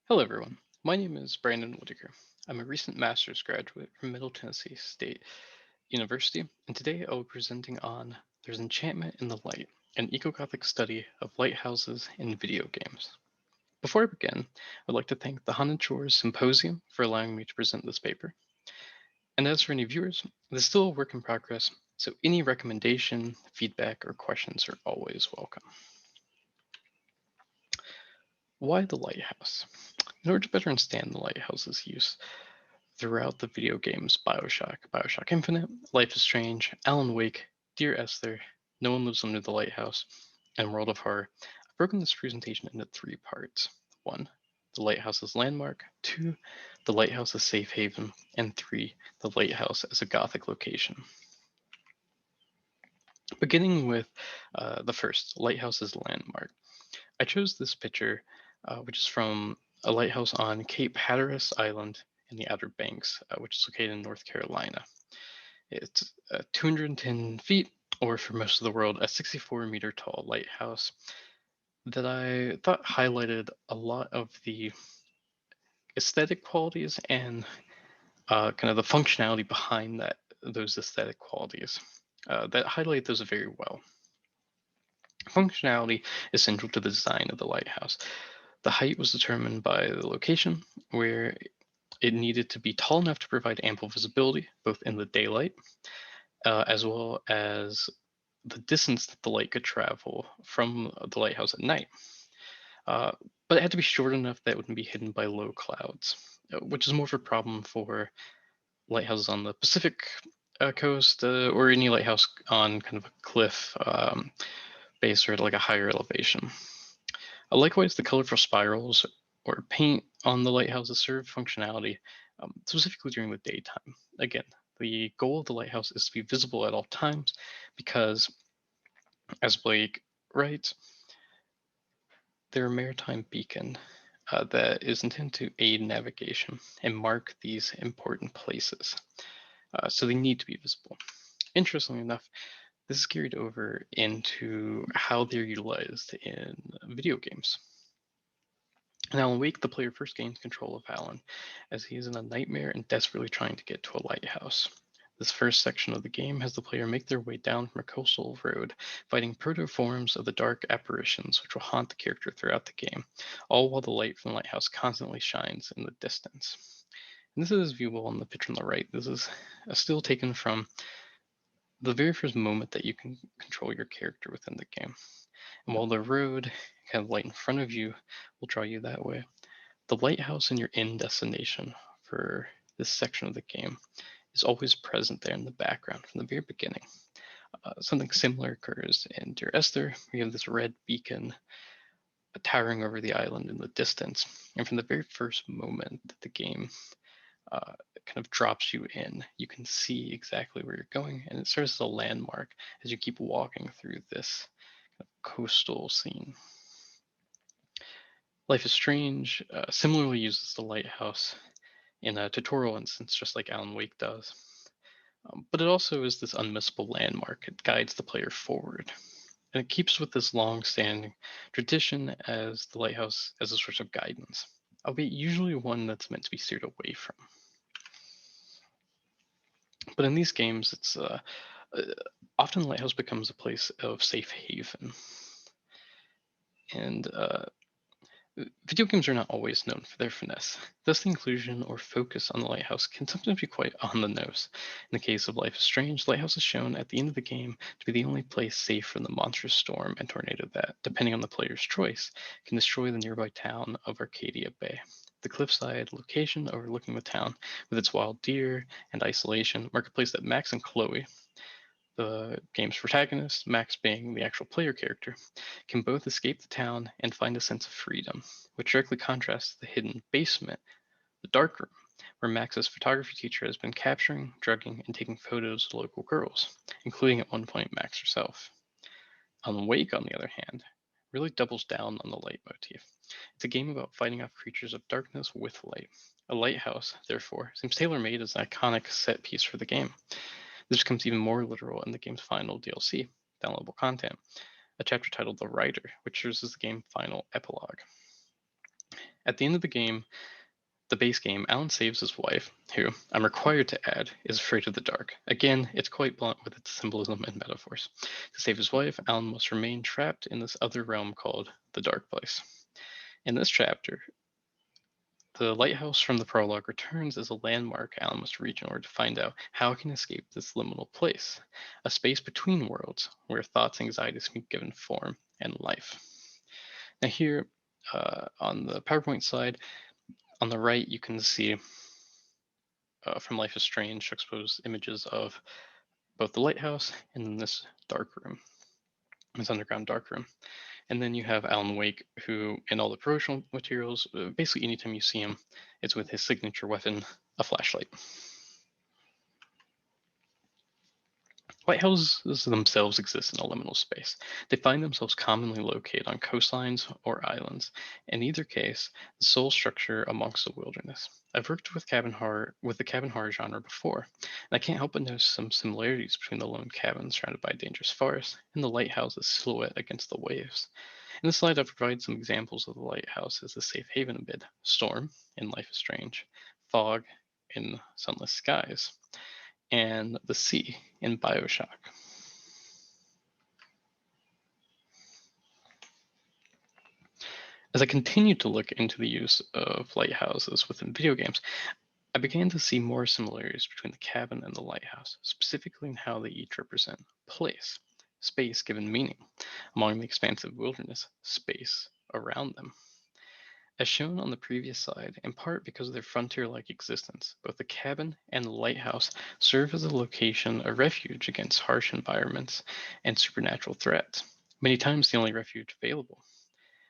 Hello, everyone. My name is Brandon Whitaker. I'm a recent master's graduate from Middle Tennessee State University, and today I'll be presenting on There's Enchantment in the Light, an EcoGothic study of lighthouses in video games. Before I begin, I'd like to thank the Haunted Shores Symposium for allowing me to present this paper. And as for any viewers, this is still a work in progress, so any recommendation, feedback, or questions are always welcome. Why the lighthouse? In order to better understand the lighthouse's use, throughout the video games Bioshock, Bioshock Infinite, Life is Strange, Alan Wake, Dear Esther, No One Lives Under the Lighthouse, and World of Horror, I've broken this presentation into three parts. One, the lighthouse's landmark. Two, the lighthouse's safe haven. And three, the lighthouse as a Gothic location. Beginning with the first, lighthouse's landmark. I chose this picture, which is from a lighthouse on Cape Hatteras Island in the Outer Banks, which is located in North Carolina. It's 210 feet, or for most of the world, a 64-meter tall lighthouse that I thought highlighted a lot of the aesthetic qualities and kind of the functionality behind those aesthetic qualities that highlight those very well. Functionality is central to the design of the lighthouse. The height was determined by the location, where it needed to be tall enough to provide ample visibility, both in the daylight, as well as the distance that the light could travel from the lighthouse at night. But it had to be short enough that it wouldn't be hidden by low clouds, which is more of a problem for lighthouses on the Pacific coast or any lighthouse on kind of a cliff base or at like a higher elevation. Likewise, the colorful spirals or paint on the lighthouses serve functionality, specifically during the daytime. Again, the goal of the lighthouse is to be visible at all times because, as Blake writes, they're a maritime beacon that is intended to aid navigation and mark these important places. So they need to be visible. Interestingly enough, this is carried over into how they're utilized in video games. In Alan Wake, the player first gains control of Alan as he is in a nightmare and desperately trying to get to a lighthouse. This first section of the game has the player make their way down from a coastal road, fighting proto-forms of the dark apparitions which will haunt the character throughout the game, all while the light from the lighthouse constantly shines in the distance. And this is viewable on the picture on the right. This is a still taken from the very first moment that you can control your character within the game. And while the road, kind of light in front of you, will draw you that way, the lighthouse in your end destination for this section of the game is always present there in the background from the very beginning. Something similar occurs in Dear Esther. We have this red beacon towering over the island in the distance. And from the very first moment that the game kind of drops you in, you can see exactly where you're going, and it serves as a landmark as you keep walking through this kind of coastal scene. Life is Strange similarly uses the lighthouse in a tutorial instance, just like Alan Wake does. But it also is this unmissable landmark. It guides the player forward. And it keeps with this long standing tradition as the lighthouse as a source of guidance, albeit usually one that's meant to be steered away from. But in these games, it's often the lighthouse becomes a place of safe haven. And video games are not always known for their finesse. Thus, the inclusion or focus on the lighthouse can sometimes be quite on the nose. In the case of Life is Strange, the lighthouse is shown at the end of the game to be the only place safe from the monstrous storm and tornado that, depending on the player's choice, can destroy the nearby town of Arcadia Bay. The cliffside location overlooking the town, with its wild deer and isolation, mark a place that Max and Chloe, the game's protagonist, Max being the actual player character, can both escape the town and find a sense of freedom, which directly contrasts the hidden basement, the dark room, where Max's photography teacher has been capturing, drugging, and taking photos of local girls, including at one point Max herself. Alan Wake, on the other hand, really doubles down on the light motif. It's a game about fighting off creatures of darkness with light. A lighthouse, therefore, seems tailor-made as an iconic set piece for the game. This becomes even more literal in the game's final DLC, downloadable content, a chapter titled The Writer, which serves as the game's final epilogue. At the end of the base game, Alan saves his wife, who, I'm required to add, is afraid of the dark. Again, it's quite blunt with its symbolism and metaphors. To save his wife, Alan must remain trapped in this other realm called the Dark Place. In this chapter, the lighthouse from the prologue returns as a landmark Alan must reach in order to find out how he can escape this liminal place, a space between worlds where thoughts and anxieties can be given form and life. Now, here on the PowerPoint slide, on the right, you can see from Life is Strange exposed images of both the lighthouse and then this dark room, this underground dark room. And then you have Alan Wake, who, in all the promotional materials, basically anytime you see him, it's with his signature weapon, a flashlight. Lighthouses themselves exist in a liminal space. They find themselves commonly located on coastlines or islands, in either case, the sole structure amongst the wilderness. I've worked with the cabin horror genre before, and I can't help but notice some similarities between the lone cabin surrounded by a dangerous forest and the lighthouse's silhouette against the waves. In this slide, I've provided some examples of the lighthouse as a safe haven amid storm in Life is Strange, fog in Sunless Skies, and the sea in Bioshock. As I continued to look into the use of lighthouses within video games, I began to see more similarities between the cabin and the lighthouse, specifically in how they each represent place, space given meaning, among the expansive wilderness, space around them. As shown on the previous slide, in part because of their frontier-like existence, both the cabin and the lighthouse serve as a location of refuge against harsh environments and supernatural threats, many times the only refuge available.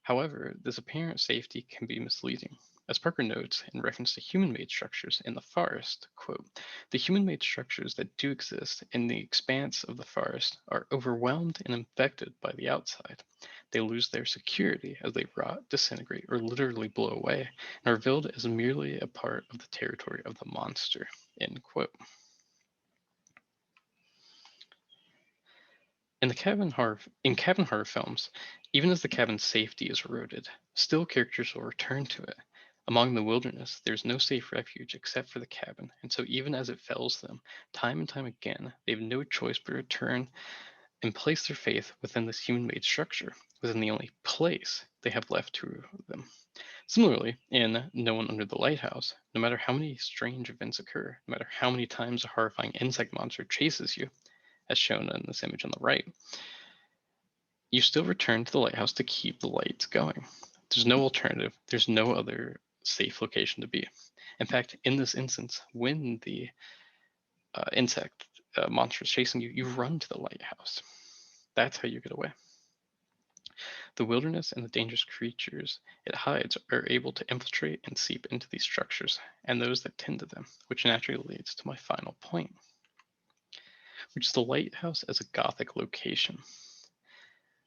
However, this apparent safety can be misleading. As Parker notes in reference to human-made structures in the forest, quote, the human-made structures that do exist in the expanse of the forest are overwhelmed and infected by the outside. They lose their security as they rot, disintegrate, or literally blow away, and are revealed as merely a part of the territory of the monster, end quote. In cabin horror films, even as the cabin's safety is eroded, still characters will return to it. Among the wilderness, there's no safe refuge except for the cabin, and so even as it fells them, time and time again, they have no choice but to return and place their faith within this human-made structure, within the only place they have left to them. Similarly, in No One Under the Lighthouse, no matter how many strange events occur, no matter how many times a horrifying insect monster chases you, as shown in this image on the right, you still return to the lighthouse to keep the lights going. There's no alternative. There's no other safe location to be. In fact, in this instance, when the insect monster is chasing you, you run to the lighthouse. That's how you get away. The wilderness and the dangerous creatures it hides are able to infiltrate and seep into these structures and those that tend to them, which naturally leads to my final point, which is the lighthouse as a Gothic location.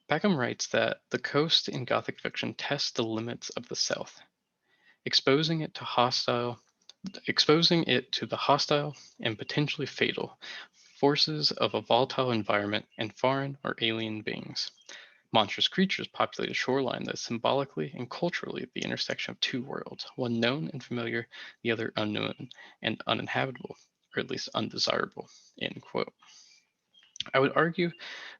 Packham writes that the coast in Gothic fiction tests the limits of the South, exposing it to the hostile and potentially fatal forces of a volatile environment and foreign or alien beings. Monstrous creatures populate a shoreline that is symbolically and culturally at the intersection of two worlds, one known and familiar, the other unknown and uninhabitable, or at least undesirable, end quote. I would argue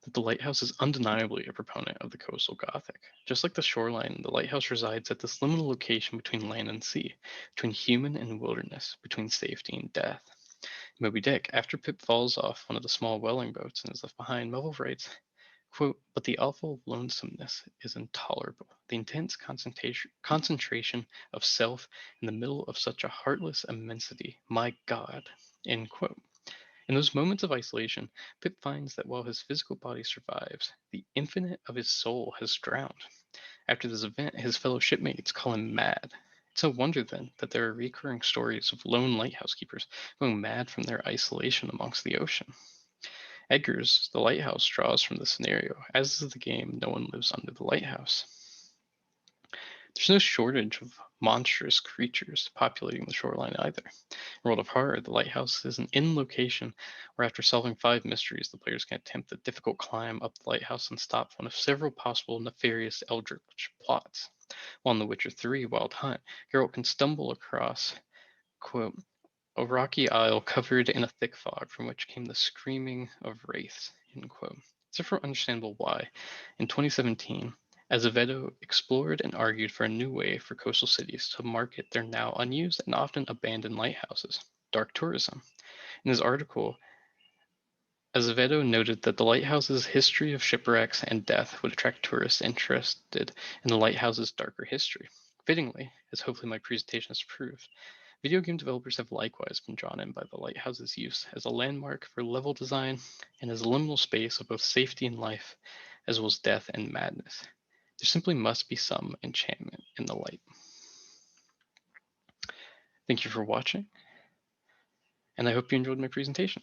that the lighthouse is undeniably a proponent of the coastal Gothic. Just like the shoreline, the lighthouse resides at this liminal location between land and sea, between human and wilderness, between safety and death. In Moby Dick, after Pip falls off one of the small whaling boats and is left behind, Melville writes, quote, but the awful lonesomeness is intolerable. The intense concentration of self in the middle of such a heartless immensity, my God, end quote. In those moments of isolation, Pip finds that while his physical body survives, the infinite of his soul has drowned. After this event, his fellow shipmates call him mad. It's no wonder then that there are recurring stories of lone lighthouse keepers going mad from their isolation amongst the ocean. Edgar's The Lighthouse draws from this scenario, as is the game No One Lives Under the Lighthouse. There's no shortage of monstrous creatures populating the shoreline either. In World of Horror, the lighthouse is an inn location where after solving 5 mysteries, the players can attempt the difficult climb up the lighthouse and stop one of several possible nefarious eldritch plots. While in The Witcher 3 Wild Hunt, Geralt can stumble across, quote, a rocky isle covered in a thick fog from which came the screaming of wraiths, end quote. It's therefore understandable why, in 2017, Azevedo explored and argued for a new way for coastal cities to market their now unused and often abandoned lighthouses, dark tourism. In his article, Azevedo noted that the lighthouse's history of shipwrecks and death would attract tourists interested in the lighthouse's darker history. Fittingly, as hopefully my presentation has proved, video game developers have likewise been drawn in by the lighthouse's use as a landmark for level design and as a liminal space of both safety and life, as well as death and madness. There simply must be some enchantment in the light. Thank you for watching, and I hope you enjoyed my presentation.